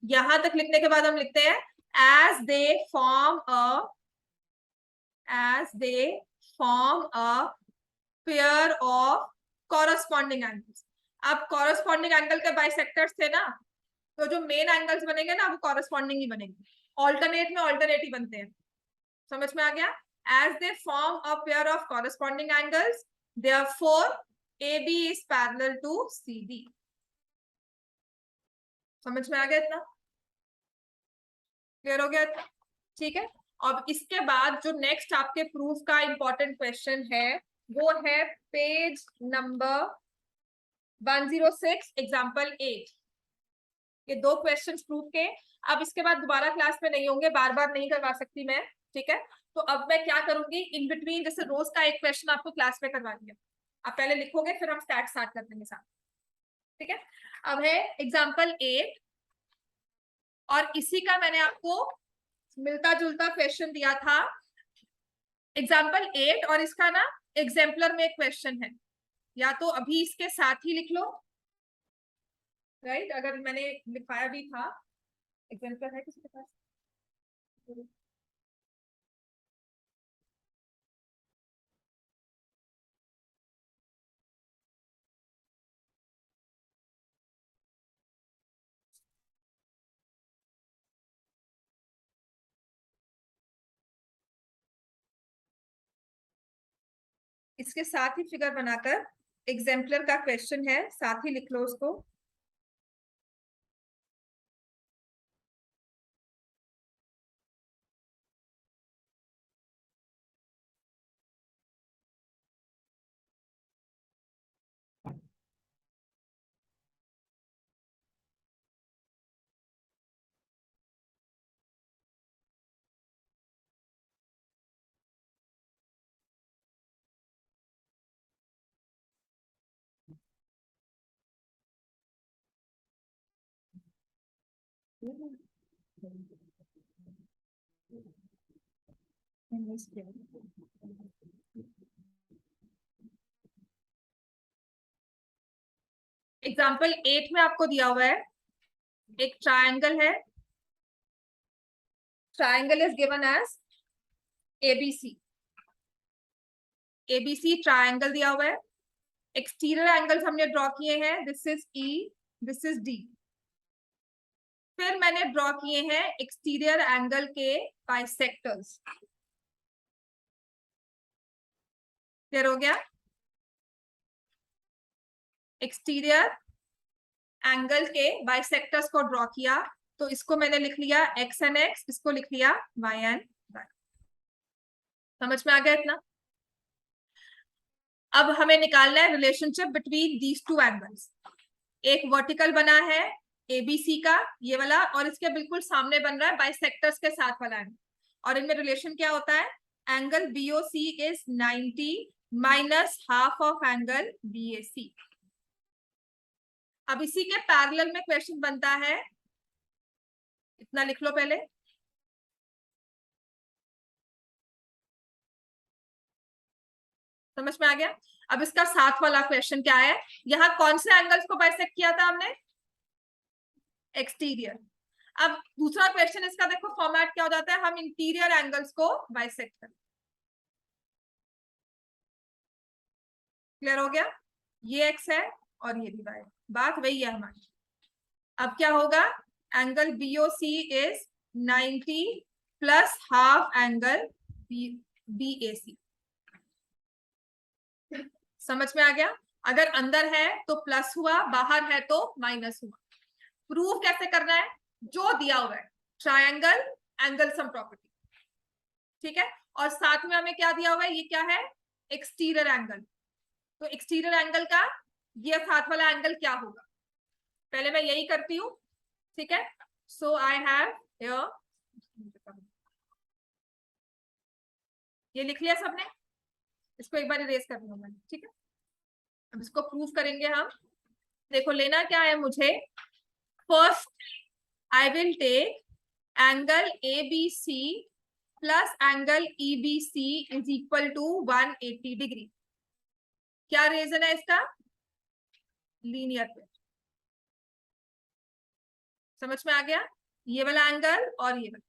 यहां तक लिखने के बाद हम लिखते हैं as they form a pair of corresponding angles। अब corresponding एंगल के बाइसेक्टर्स थे ना, तो जो मेन एंगल्स बनेंगे ना वो कॉरेस्पॉन्डिंग ही बनेंगे, ऑल्टरनेट में ऑल्टरनेट ही बनते हैं, समझ में आ गया। as they form a pair of corresponding angles, therefore AB is parallel to CD। समझ में आ गया इतना, क्लियर हो गया इतना, ठीक है। अब इसके बाद जो नेक्स्ट आपके प्रूफ का इंपॉर्टेंट क्वेश्चन है वो है पेज नंबर 106 एग्जाम्पल 8। ये 2 क्वेश्चंस प्रूफ के, अब इसके बाद दोबारा क्लास में नहीं होंगे, बार बार नहीं करवा सकती मैं, ठीक है। तो अब मैं क्या करूंगी, इन बिटवीन जैसे रोज का एक क्वेश्चन आपको क्लास में करवा दिया, आप पहले लिखोगे फिर हम स्टार्ट कर देंगे साथ, ठीक है। अब है एग्जाम्पल 8 और इसी का मैंने आपको मिलता जुलता क्वेश्चन दिया था एग्जाम्पल 8, और इसका ना एग्जाम्पलर में एक क्वेश्चन है, या तो अभी इसके साथ ही लिख लो, राइट, अगर मैंने लिखवाया भी था, एग्जाम्पलर है किसी के पास, इसके साथ ही फिगर बनाकर एग्जाम्पलर का क्वेश्चन है, साथ ही लिख लो उसको। एग्जाम्पल 8 में आपको दिया हुआ है एक ट्रायंगल है, triangle is given as ABC, ABC triangle दिया हुआ है, एक्सटीरियर एंगल्स हमने ड्रॉ किए हैं, this is E, this is D, फिर मैंने ड्रॉ किए हैं एक्सटीरियर एंगल के बाइसेक्टर्स। क्लियर हो गया? एक्सटीरियर एंगल के बाइसेक्टर्स को ड्रॉ किया, तो इसको मैंने लिख लिया एक्स एंड एक्स, इसको लिख लिया वाई एंड वाई। समझ में आ गया इतना? अब हमें निकालना है relationship between these two angles. एक वर्टिकल बना है एबीसी का, ये वाला, और इसके बिल्कुल सामने बन रहा है बाइसेक्टर्स के साथ वाला एंगल, और इनमें रिलेशन क्या होता है? Angle BOC is 90 minus half of angle BAC. अब इसी के पैरेलल में क्वेश्चन बनता है, इतना लिख लो पहले। समझ में आ गया? अब इसका साथ वाला क्वेश्चन क्या है? यहाँ कौन से एंगल्स को बाइसेक्ट किया था हमने? एक्सटीरियर। अब दूसरा क्वेश्चन इसका देखो फॉर्मेट क्या हो जाता है, हम इंटीरियर एंगल्स को बाइसेक्ट करें। क्लियर हो गया? ये एक्स है और ये भी वाई, बात वही है हमारी। अब क्या होगा? Angle BOC is 90 plus half angle BAC. समझ में आ गया? अगर अंदर है तो प्लस हुआ, बाहर है तो माइनस हुआ। प्रूव कैसे करना है? जो दिया हुआ है ट्रायंगल एंगल सम प्रॉपर्टी, ठीक है, और साथ में हमें क्या दिया हुआ है? ये क्या है? Exterior angle. तो एक्सटीरियर एंगल का ये साथ वाला एंगल क्या होगा? पहले मैं यही करती हूँ, ठीक है। सो आई हैव ये लिख लिया सबने, इसको एक बार इरेज कर लूंगा मैंने, ठीक है। अब इसको प्रूव करेंगे हम। देखो लेना क्या है मुझे, first I will take angle A B C plus angle E B C is equal to 180 degree. क्या रीजन है इसका? Linear pair. समझ में आ गया? ये वाला एंगल और ये वाला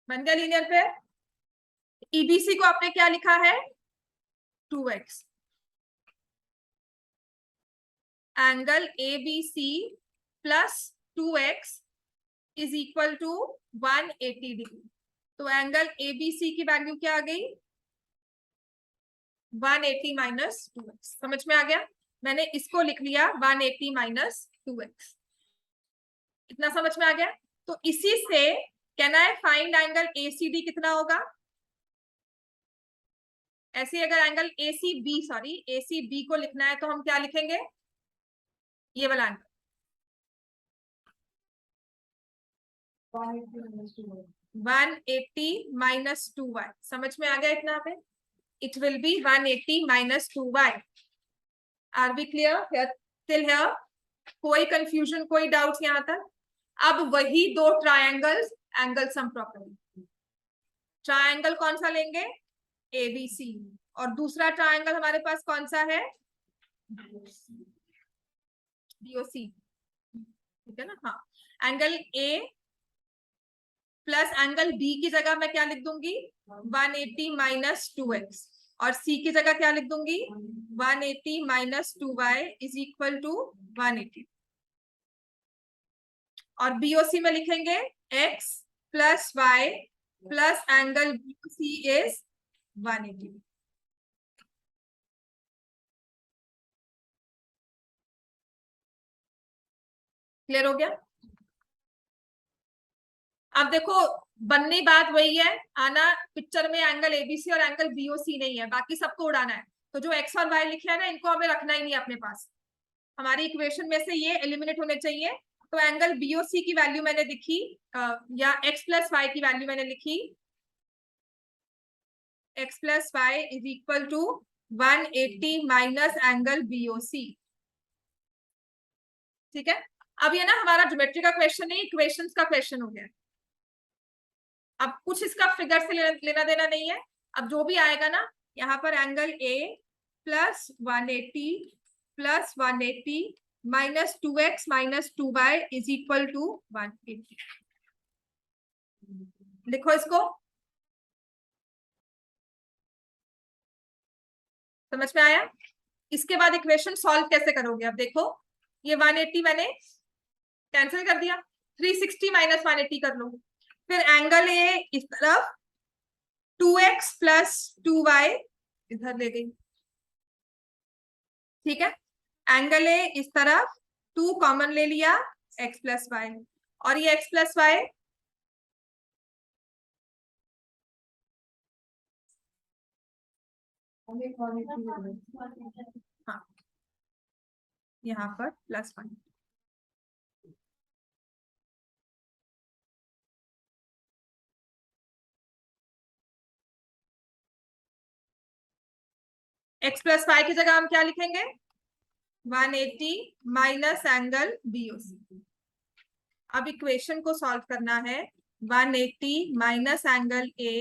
बन गया लीनियर पेयर। ईबीसी को आपने क्या लिखा है? 2x। Angle A B C plus 2x is equal to 180 degree. तो एंगल ए बी सी की वैल्यू क्या आ गई? 180 माइनस 2x। समझ में आ गया? मैंने इसको लिख लिया 180 माइनस 2x। इतना समझ में आ गया? तो इसी से can I find angle ACD कितना होगा? ऐसे अगर एंगल एसीबी, सॉरी एसीबी को लिखना है तो हम क्या लिखेंगे? ये वाला एंगल 180 माइनस 2y। समझ में आ गया इतना पे? It will be 180 minus 2y। Are we clear till here? कोई कंफ्यूजन, कोई डाउट्स यहां तक? अब वही दो triangles, angle sum property. Triangle कौन सा लेंगे? एबीसी। और दूसरा ट्रायंगल हमारे पास कौन सा है? बीओसी, ठीक है ना? हाँ, angle A plus angle B की जगह मैं क्या लिख दूंगी? 180 माइनस 2x, और सी की जगह क्या लिख दूंगी? 180 minus 2y is equal to 180। और बीओसी में लिखेंगे x plus y plus angle BOC is 180। Clear हो गया? अब देखो बननी बात वही है, आना पिक्चर में एंगल एबीसी और एंगल बीओसी नहीं है, बाकी सबको उड़ाना है। तो जो एक्स और वाई लिखे है ना, इनको हमें रखना ही नहीं अपने पास। हमारी इक्वेशन में से ये एलिमिनेट होने चाहिए। तो एंगल बीओसी की वैल्यू मैंने लिखी, या एक्स प्लस वाई की वैल्यू मैंने लिखी, x plus y is equal to 180 minus angle BOC. ठीक है। अब ये ना हमारा ज्योमेट्री का क्वेश्चन नहीं, इक्वेशंस का क्वेश्चन हो गया। अब कुछ इसका फिगर से लेना देना नहीं है। अब जो भी आएगा ना, यहाँ पर angle A plus 180 plus 180 minus 2x minus 2y is equal to 180। लिखो इसको। समझ में आया? इसके बाद इक्वेशन सॉल्व कैसे करोगे? अब देखो, ये 180 मैंने कैंसिल कर दिया, 360 माइनस 180 कर लो। फिर एंगल ए इस तरफ 2x प्लस 2y इधर ले गई, ठीक है। एंगल ए इस तरफ 2 कॉमन ले लिया, x प्लस वाई, और ये x प्लस वाई हाँ यहाँ पर +1। x प्लस वाई की जगह हम क्या लिखेंगे, 180 माइनस एंगल BOC। अब इक्वेशन को सॉल्व करना है, 180 minus angle A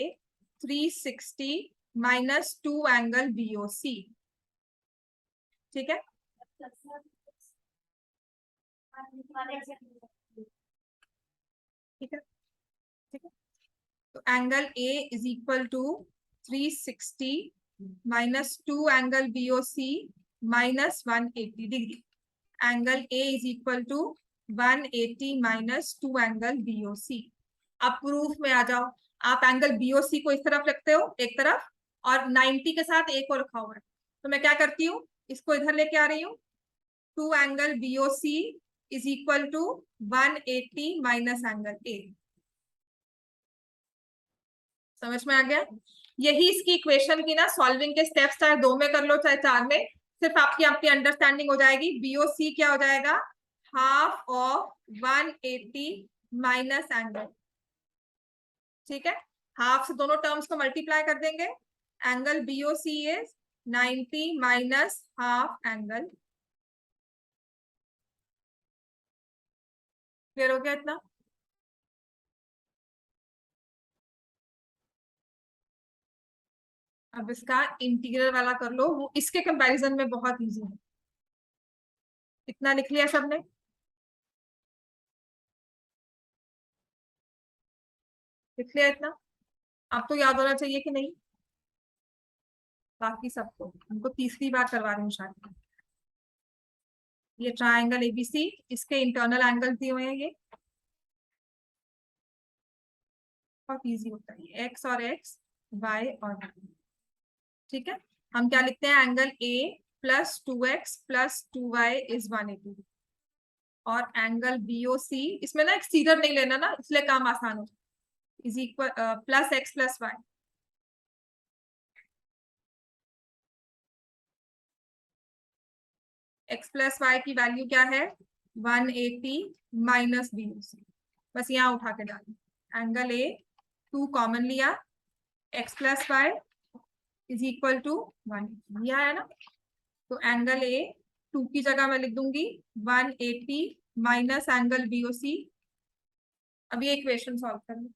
360 minus 2 angle BOC, ठीक है। ठीक है, ठीक है। तो angle A is equal to 360 minus 2 angle BOC minus 180 degree. Angle A is equal to 180 minus 2 angle BOC। अब प्रूफ में आ जाओ। आप एंगल BOC को इस तरफ रखते हो एक तरफ, और 90 के साथ एक और रखा हुआ है, तो मैं क्या करती हूँ, इसको इधर लेके आ रही हूँ। 2 angle BOC is equal to 180 minus angle A। समझ में आ गया। यही इसकी इक्वेशन की ना सॉल्विंग के स्टेप्स, चाहे 2 में कर लो चाहे 4 में, सिर्फ आपकी आपकी अंडरस्टैंडिंग हो जाएगी। BOC क्या हो जाएगा, हाफ ऑफ 180 माइनस एंगल, ठीक है। हाफ से दोनों टर्म्स को मल्टीप्लाई कर देंगे, angle BOC is 90 minus half angle. Clear हो गया इतना। अब इसका इंटीग्रल वाला कर लो, वो इसके कंपैरिजन में बहुत इजी है। इतना लिख लिया सबने, लिख लिया इतना। अब तो याद होना चाहिए कि नहीं, बाकी सबको हमको तीसरी बार करवा रही हूँ शायद। ये ट्राइंगल ABC, इसके इंटरनल एंगल दिए हुए हैं, ये बहुत इजी होता है, एक्स और एक्स, वाई और y, ठीक है। हम क्या लिखते हैं, angle A plus 2x plus 2y is 180, और एंगल BOC, इसमें ना एक्सटीरियर नहीं लेना ना, इसलिए काम आसान हो, is equal plus x plus y. x plus y की वैल्यू क्या है, 180 माइनस BOC, बस यहाँ उठा के डालें। एंगल A 2 कॉमन लिया, x plus y is equal to 1, यह है ना। तो एंगल A 2 की जगह मैं लिख दूंगी 180 माइनस एंगल BOC। अब ये इक्वेशन सॉल्व करना,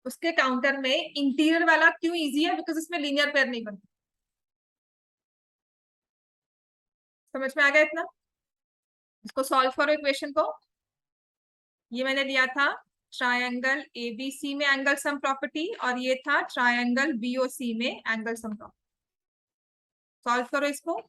उसके काउंटर में इंटीरियर वाला क्यों इजी है, बिकॉज इसमें लीनियर पेयर नहीं बनता। समझ में आ गया इतना। इसको सॉल्व करो इक्वेशन को। ये मैंने लिया था ट्रायंगल ABC में एंगल सम प्रॉपर्टी, और ये था ट्रायंगल BOC में एंगल सम प्रॉपर्टी। सॉल्व करो इसको।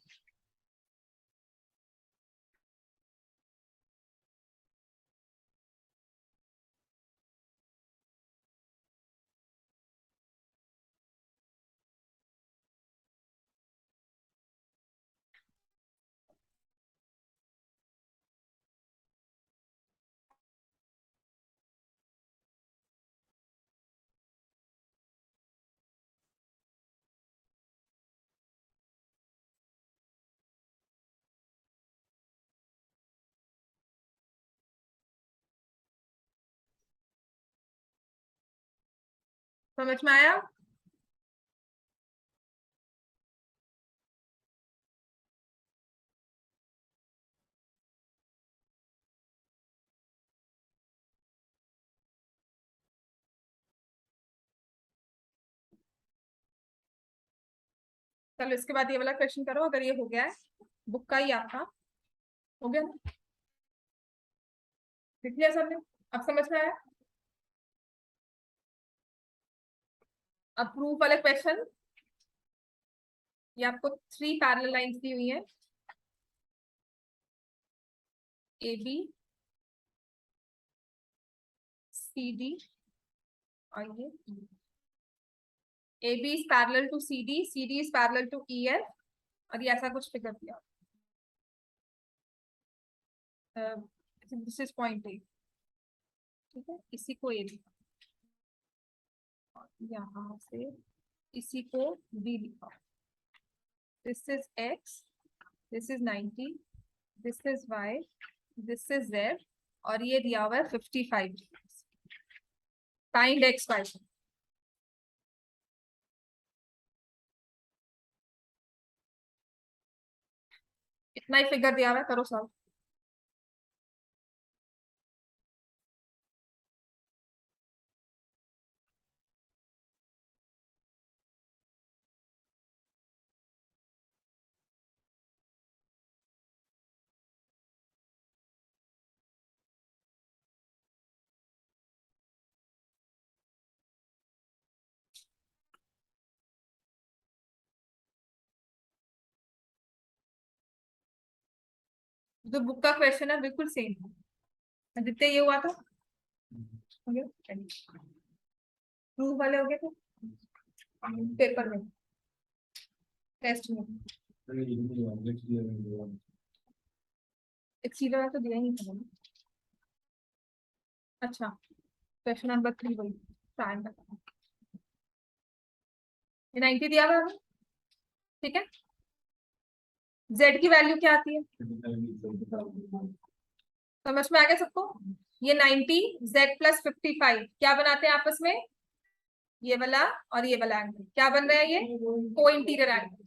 समझ में आया। चलो इसके बाद ये वाला क्वेश्चन करो, अगर ये हो गया है, बुक का ही आपका हो गया ना, लिख लिया सबने। अब समझ में आया। अब प्रूफ वाले क्वेश्चन, ये आपको 3 पैरेलल लाइंस दी हुई है, ए बी सी डी और ये A B is parallel to C D is parallel to E F, और ये ऐसा कुछ फिगर दिया, दिस इज पॉइंट ए, ठीक है, इसी को ए लिखा, यहाँ से इसी को बी लिखा, this is x, this is 90, this is y, this is z, और ये दिया हुआ है 55 फाइंड एक्स वाई। इतना ही फिगर दिया हुआ है, करो सॉल्व। जो बुक का क्वेश्चन है बिल्कुल सेम है, जितने ये हुआ था हो गया, प्रूफ वाले हो गए थे पेपर में, टेस्ट में। एक सीधा तो दिया ही नहीं था मैंने। अच्छा, क्वेश्चन नंबर 3 वही ट्रायंगल, ये 90 दिया हुआ है, ठीक है। z की वैल्यू क्या आती है, समझ में आ गया सबको। ये 90 z प्लस 55 क्या बनाते हैं आपस में, ये वाला और ये वाला एंगल क्या बन रहा है, ये को इंटीरियर एंगल।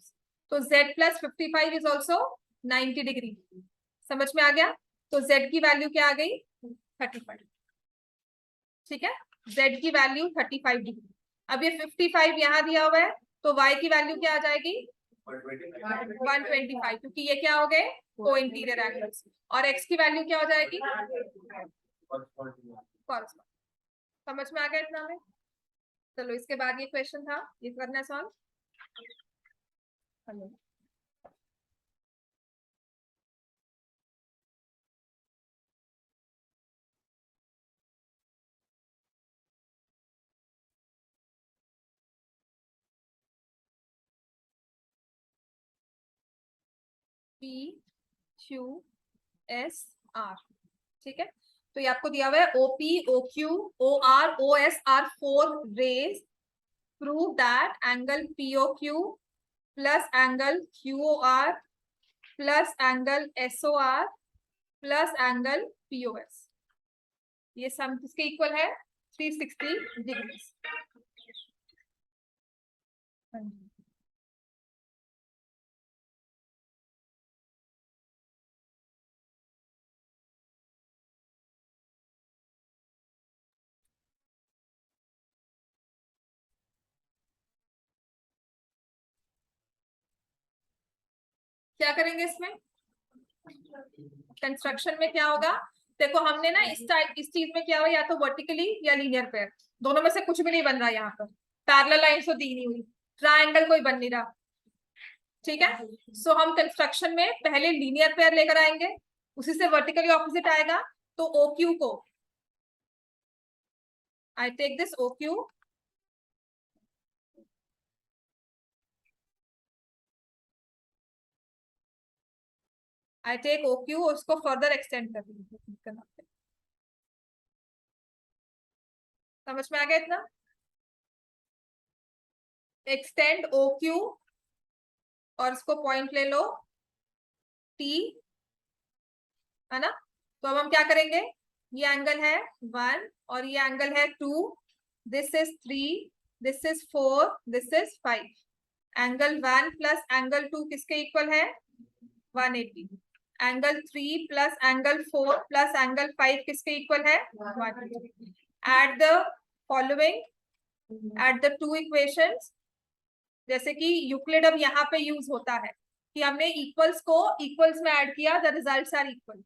तो z plus 55 is also 90 degree, समझ में आ गया। तो z की वैल्यू क्या आ गई, 35, ठीक है, z की वैल्यू 35 डिग्री। अब ये 55 यहाँ दिया हुआ है, तो y की वैल्यू क्या आ जाएगी 125, क्योंकि ये क्या हो गए को इंटीरियर एंगल्स, और x की वैल्यू क्या हो जाएगी correspond। समझ में आ गया इतना में। चलो इसके बाद ये क्वेश्चन था, ये करना solve. Hello, P Q S R, ठीक है। तो ये आपको दिया हुआ है OP O Q O R O S are 4 rays, prove that angle PO Q plus angle QO R plus angle SO R plus angle POS, ये sum किसके इक्वल है 360 डिग्री। क्या करेंगे इसमें, कंस्ट्रक्शन में क्या होगा, देखो हमने ना इस चीज में क्या हुआ, या तो वर्टिकली या लीनियर पेयर, दोनों में से कुछ भी नहीं बन रहा यहाँ पर, पैरेलल लाइन तो दी नहीं हुई, ट्रायंगल कोई बन नहीं रहा, ठीक है। सो हम कंस्ट्रक्शन में पहले लीनियर पेयर लेकर आएंगे, उसी से वर्टिकली ऑपोजिट आएगा, तो ओ क्यू को I take this O Q, I take O Q, उसको फर्दर एक्सटेंड कर देंगे, समझ में आ गया इतना। एक्सटेंड ओ क्यू और इसको पॉइंट ले लो टी, है ना। तो अब हम क्या करेंगे, ये एंगल है 1 और ये एंगल है 2, this is 3, this is 4, this is 5, angle 1 plus angle 2 किसके इक्वल है 180, angle 3 plus angle 4 plus angle 5 किसके इक्वल है 180। At the following, at the two equations, जैसे कि यूक्लिड अब यहाँ पे यूज होता है कि हमने इक्वल्स को इक्वल्स में ऐड किया, the results are equal,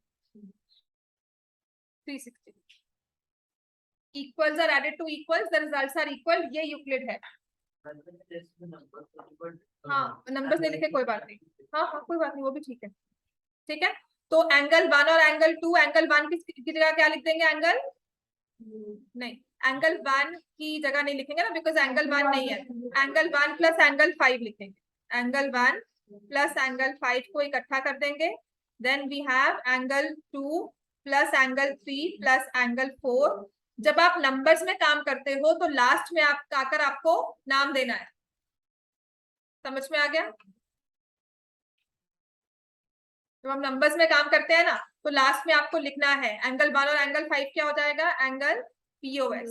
360 equals are added to equals, the results are equal, ये यूक्लिड है। हाँ नंबर्स नहीं लिखे कोई बात नहीं, हाँ हाँ कोई बात नहीं, वो भी ठीक है, ठीक है। तो एंगल 1 और एंगल 2, एंगल 1 की जगह क्या लिख देंगे? एंगल नहीं, एंगल 1 की जगह नहीं लिखेंगे ना, बिकॉज एंगल 1 नहीं है। एंगल 1 प्लस एंगल 5 लिखेंगे। एंगल 1 प्लस एंगल 5 को इकट्ठा कर देंगे। Then we have angle 2 plus angle 3 plus angle 4। जब आप नंबर्स में काम करते हो तो लास्ट में आप आकर आपको नाम देना है। समझ में आ गया? जब हम नंबर्स में काम करते हैं ना, तो लास्ट में आपको लिखना है एंगल 1 और एंगल 5 क्या हो जाएगा? Angle POS.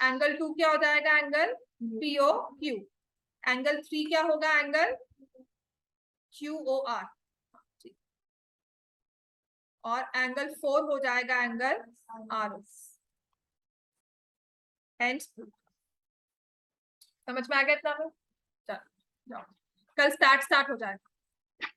एंगल 2 क्या हो जाएगा? एंगल पीओक्यू। एंगल 3 क्या होगा? एंगल क्यूओआर। और एंगल 4 हो जाएगा एंगल आर। हेंस समझ में आ गया इतना में? चलो जाओ, कल स्टार्ट हो जाएगा।